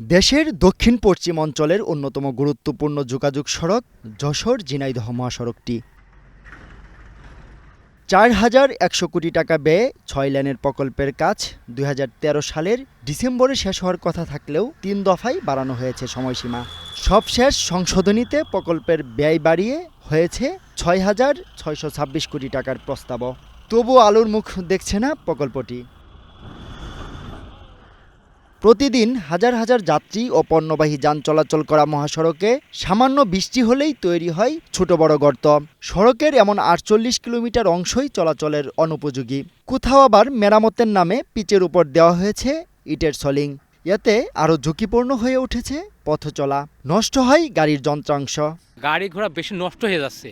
দেশের দক্ষিণ পশ্চিম অঞ্চলের অন্যতম গুরুত্বপূর্ণ যোগাযোগ সড়ক যশোর-ঝিনাইদহ মহাসড়কটি ৪,১০০ কোটি টাকা ব্যয়ে ৬ লেনের প্রকল্পের কাজ ২০১৩ সালের ডিসেম্বরে শেষ হওয়ার কথা থাকলেও ৩ দফায় বাড়ানো হয়েছে সময়সীমা। সবশেষ সংশোধনীতে প্রকল্পের ব্যয় বাড়িয়ে হয়েছে ৬,৬২৬ কোটি টাকার প্রস্তাবও। তবুও আলোর মুখ দেখছে না প্রকল্পটি। প্রতিদিন হাজার হাজার যাত্রী ও পণ্যবাহী যান চলাচল করা মহাসড়কে সামান্য বৃষ্টি হলেই তৈরি হয় ছোট বড় গর্ত। সড়কের এমন ৪৮ কিলোমিটার অংশই চলাচলের অনুপযোগী। কোথাও আবার মেরামতের নামে পিচের উপর দেওয়া হয়েছে ইটের সলিং। এতে আরও ঝুঁকিপূর্ণ হয়ে উঠেছে পথ চলা। নষ্ট হয় গাড়ির যন্ত্রাংশ। গাড়ি ঘোড়া বেশি নষ্ট হয়ে যাচ্ছে,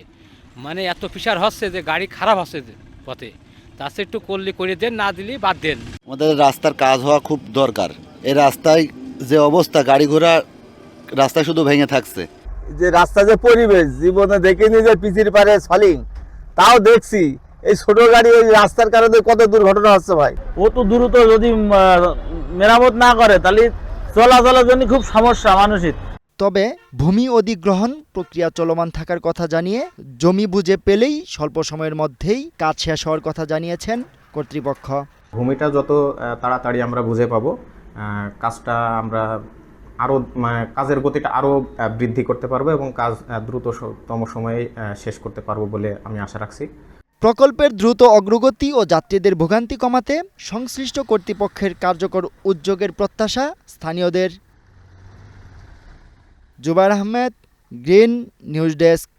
মানে এত প্রেশার হচ্ছে যে গাড়ি খারাপ হচ্ছে পথে। তাতে একটু করলে করে দেন, না দিলে বাদ দেন। আমাদের রাস্তার কাজ হওয়া খুব দরকার। এই রাস্তায় যে অবস্থা, গাড়ি ঘোড়া রাস্তায় শুধু ভেঙে থাকছে। যে রাস্তা যে পরিবেশ জীবনে দেখিনি যে পিচির পারে সলিং, তাও দেখছি এই ছোট গাড়ি ওই রাস্তার কারণে কত দুর্ঘটনা হচ্ছে ভাই। ও তো দ্রুত যদি মেরামত না করে তাহলে চলাচলের জন্য খুব সমস্যা মানুষের। তবে ভূমি অধিগ্রহণ প্রক্রিয়া চলমান থাকার কথা জানিয়ে জমি বুঝে পেলেই স্বল্প সময়ের মধ্যেই কাজ শেষ হওয়ার কথা জানিয়েছেন কর্তৃপক্ষ। ভূমিটা যত তাড়াতাড়ি আমরা বুঝে পাবো, কাজটা আমরা আরও কাজের গতিটা আরও বৃদ্ধি করতে পারবো এবং কাজ দ্রুততম সময়ে শেষ করতে পারবো বলে আমি আশা রাখছি। প্রকল্পের দ্রুত অগ্রগতি ও যাত্রীদের ভোগান্তি কমাতে সংশ্লিষ্ট কর্তৃপক্ষের কার্যকর উদ্যোগের প্রত্যাশা স্থানীয়দের। Jubayer Ahmed, green news desk.